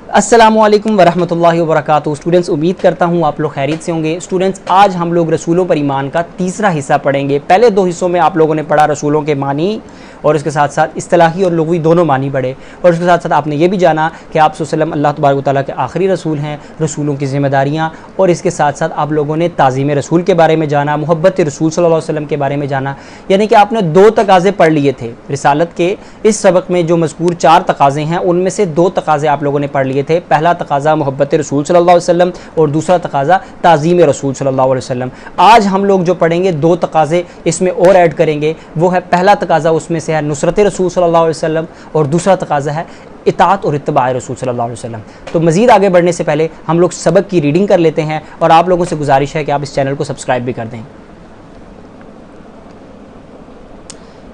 अस्सलामु अलैकुम वरहमतुल्लाहि वबरकातुहू। स्टूडेंट्स, उम्मीद करता हूँ आप लोग खैरियत से होंगे। स्टूडेंट्स, आज हम लोग रसूलों पर ईमान का तीसरा हिस्सा पढ़ेंगे। पहले दो हिस्सों में आप लोगों ने पढ़ा रसूलों के मानी और इसके साथ साथ इस्तिलाही और लुग़वी दोनों मानी पढ़े, और उसके साथ साथ आपने ये भी जाना कि आप सल्लल्लाहु अल्लाह तबारक व तआला के आखिरी रसूल हैं, रसूलों की ज़िम्मेदारियाँ, और इसके साथ साथ आप लोगों ने ताज़ीम रसूल के बारे में जाना, मोहब्बत रसूल सल्लल्लाहु अलैहि वसल्लम के बारे में जाना। यानी कि आपने दो तकाज़े पढ़ लिए थे रिसालत के। इस सबक में जो मज़कूर 4 तकाज़े हैं उनमें से 2 तकाज़े आप लोगों ने पढ़ लिए थे। पहला तकाज़ा मोहब्बत रसूल सल्लल्लाहु अलैहि वसल्लम और दूसरा तकाज़ा ताज़ीम रसूल सल्लल्लाहु अलैहि वसल्लम। आज हम लोग जो पढ़ेंगे 2 तकाज़े इसमें और ऐड करेंगे। वो है, पहला तकाज़ा उसमें से है नुसरत रसूल सल्लल्लाहु अलैहि वसल्लम, और दूसरा तकाज़ा है इताअत और इत्तिबा रसूल सल्लल्लाहु अलैहि वसल्लम। तो मज़ीद आगे बढ़ने से पहले हम लोग सबक की रीडिंग कर लेते हैं, और आप लोगों से गुजारिश है कि आप इस चैनल को सब्सक्राइब भी कर दें।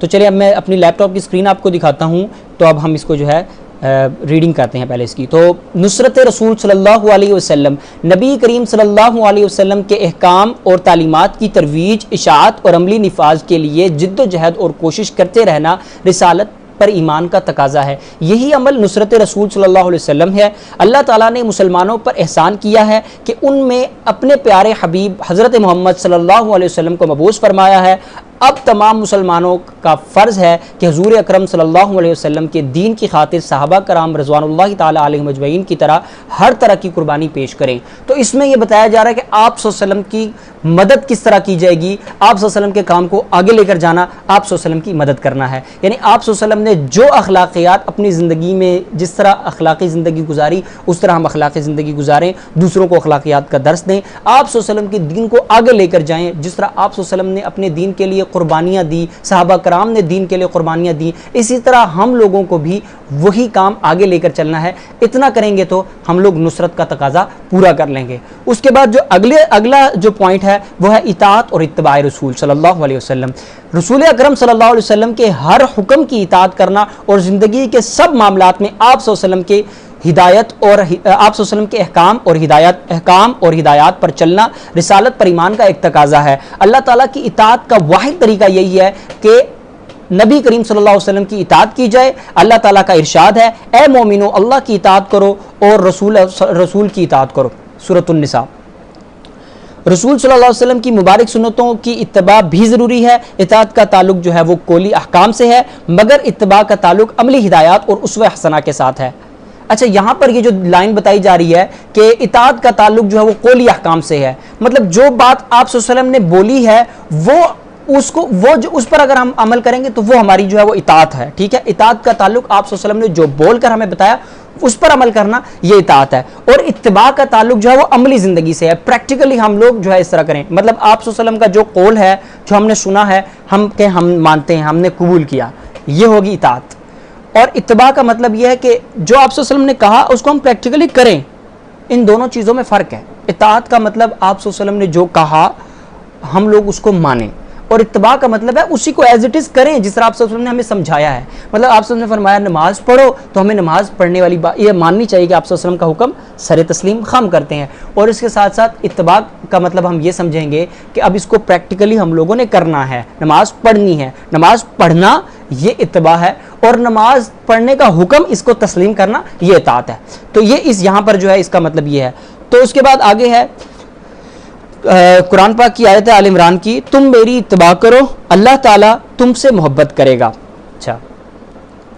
तो चलिए, अब मैं अपनी लैपटॉप की स्क्रीन आपको दिखाता हूँ। तो अब हम इसको जो है रीडिंग करते हैं पहले इसकी। तो नुसरत रसूल सल्लल्लाहु अलैहि वसल्लम, नबी करीम सल्लल्लाहु अलैहि वसल्लम के अहकाम और तालीमात की तरवीज, इशाअत और अमली निफाज के लिए जिद्दोजहद और कोशिश करते रहना रिसालत पर ईमान का तकाज़ा है। यही अमल नुसरत रसूल सल्लल्लाहु अलैहि वसल्लम है। अल्लाह ताला ने मुसलमानों पर एहसान किया है कि उनमें अपने प्यारे हबीब हज़रत मोहम्मद सल्लल्लाहु अलैहि वसल्लम को मबूस फरमाया है। अब तमाम मुसलमानों का फ़र्ज़ है कि हुज़ूर अकरम सल्लल्लाहु अलैहि वसल्लम के दीन की खातिर सहाबा कराम रज़वानुल्लाहि ताला अलैहिम अजमईन की हर तरह की कुर्बानी पेश करें। तो इसमें यह बताया जा रहा है कि आप सल्लल्लाहु अलैहि वसल्लम की मदद किस तरह की जाएगी। आप सल्लल्लाहु अलैहि वसल्लम के काम को आगे लेकर जाना, आप सल्लल्लाहु अलैहि वसल्लम की मदद करना है। यानी आप सल्लल्लाहु अलैहि वसल्लम ने जो अखलाकियात अपनी ज़िंदगी में, जिस तरह अखलाकी ज़िंदगी गुजारी, उस तरह हम अखलाकी ज़िंदगी गुजारें, दूसरों को अखलाकियात का दर्स दें। आप सल्लल्लाहु अलैहि वसल्लम के दीन को आगे लेकर जाएँ। जिस तरह आप सल्लल्लाहु अलैहि वसल्लम ने अपने दीन के लिए कुर्बानियाँ दी, सहाबा कराम ने दीन के लिए कुर्बानियाँ दी, इसी तरह हम लोगों को भी वही काम आगे लेकर चलना है। इतना करेंगे तो हम लोग नुसरत का तकाज़ा पूरा कर लेंगे। उसके बाद जो अगला जो पॉइंट है वो है इताअत और इत्तिबा रसूल सल्लल्लाहु अलैहि वसल्लम। रसूल अकरम सल्लल्लाहु अलैहि वसल्लम के हर हुक्म की इताअत करना और ज़िंदगी के सब मामलात में आप सल्लल्लाहु अलैहि वसल्लम के हिदायत और आप सल्लल्लाहु अलैहि वसल्लम के अहकाम और हिदायत पर चलना रिसालत पर ईमान का एक तकाज़ा है। अल्लाह ताला की इताअत का वाहिद तरीका यही है कि नबी करीम सल्लल्लाहु अलैहि वसल्लम की इताअत की जाए। अल्लाह ताला का इरशाद है, ए मोमिनो, अल्लाह की इताअत करो और रसूल की इताअत करो। सूरतुन निसा। रसूल सल्लल्लाहु अलैहि वसल्लम की मुबारक सुन्नतों की इत्तिबा भी ज़रूरी है। इताअत का ताल्लुक जो है वो कौली अहकाम से है, मगर इत्तिबा का ताल्लुक अमली हिदायत और उसवे हसना के साथ है। अच्छा, यहाँ पर ये जो लाइन बताई जा रही है कि इताअत का ताल्लुक जो है वो कौली अहकाम से है, मतलब जो बात आप सल्लल्लाहु अलैहि वसल्लम ने बोली है वो जो उस पर अगर हम अमल करेंगे तो वो हमारी जो है वो इताअत है। ठीक है, इताअत का ताल्लुक आप सल्लल्लाहु अलैहि वसल्लम ने जो बोलकर हमें बताया उस पर अमल करना, ये इताअत है। और इत्तिबा का ताल्लुक जो है वो अमली ज़िंदगी से है, प्रैक्टिकली हम लोग जो है इस तरह करें। मतलब आप सल्लल्लाहु अलैहि वसल्लम का जो कौल है, जो हमने सुना है, हम मानते हैं, हमने कबूल किया, ये होगी इताअत। और इत्तिबा का मतलब यह है कि जो आप सल्लल्लाहु अलैहि वसल्लम ने कहा उसको हम प्रैक्टिकली करें। इन दोनों चीज़ों में फ़र्क है। इताअत का मतलब आप सल्लल्लाहु अलैहि वसल्लम ने जो कहा हम लोग उसको मानें, और इत्तिबा का मतलब है उसी को एज इट इज़ करें जिस तरह आप सल्लल्लाहु अलैहि वसल्लम ने हमें समझाया है। मतलब आप सल्लल्लाहु अलैहि वसल्लम ने फरमाया नमाज पढ़ो, तो हमें नमाज पढ़ने वाली बात ये माननी चाहिए कि आप सल्लल्लाहु अलैहि वसल्लम का हुक्म सरे तस्लीम खम करते हैं। और इसके साथ साथ इत्तिबा का मतलब हम ये समझेंगे कि अब इसको प्रैक्टिकली हम लोगों ने करना है, नमाज पढ़नी है। नमाज पढ़ना ये इत्तिबा है, और नमाज पढ़ने का हुक्म इसको तस्लीम करना ये इताअत है। तो ये यहाँ पर जो है इसका मतलब ये है। तो उसके बाद आगे है कुरान पाक की आयत है आल इमरान की, तुम मेरी इत्तिबा करो, अल्लाह ताला तुमसे मोहब्बत करेगा। अच्छा,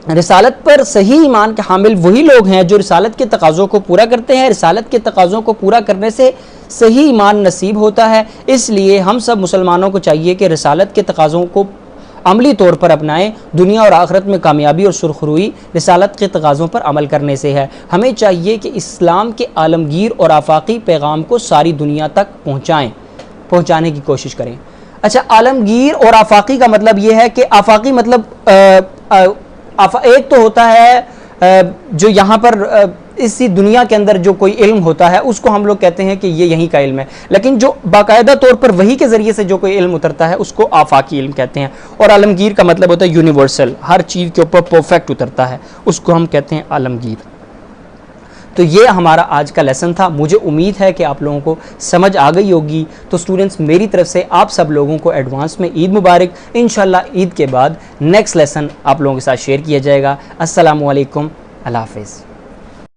रिसालत पर सही ईमान के हामिल वही लोग हैं जो रिसालत के तकाज़ों को पूरा करते हैं। रिसालत के तकाज़ों को पूरा करने से सही ईमान नसीब होता है। इसलिए हम सब मुसलमानों को चाहिए कि रिसालत के तकाज़ों को अमली तौर पर अपनाएं। दुनिया और आखिरत में कामयाबी और सुरखरुई रिसालत के तकाज़ों पर अमल करने से है। हमें चाहिए कि इस्लाम के आलमगीर और आफाकी पैगाम को सारी दुनिया तक पहुँचाने की कोशिश करें। अच्छा, आलमगीर और आफाकी का मतलब ये है कि आफाकी मतलब एक तो होता है जो यहाँ पर इसी दुनिया के अंदर जो कोई इल्म होता है उसको हम लोग कहते हैं कि ये यहीं का इल्म है, लेकिन जो बाकायदा तौर पर वही के ज़रिए से जो कोई इल्म उतरता है उसको आफाकी इल्म कहते हैं। और आलमगीर का मतलब होता है यूनिवर्सल, हर चीज़ के ऊपर परफेक्ट उतरता है, उसको हम कहते हैं आलमगीर। तो ये हमारा आज का लेसन था। मुझे उम्मीद है कि आप लोगों को समझ आ गई होगी। तो स्टूडेंट्स, मेरी तरफ से आप सब लोगों को एडवांस में ईद मुबारक। इंशाल्लाह ईद के बाद नेक्स्ट लेसन आप लोगों के साथ शेयर किया जाएगा। अस्सलामु अलैकुम, अल्लाह हाफ़िज़।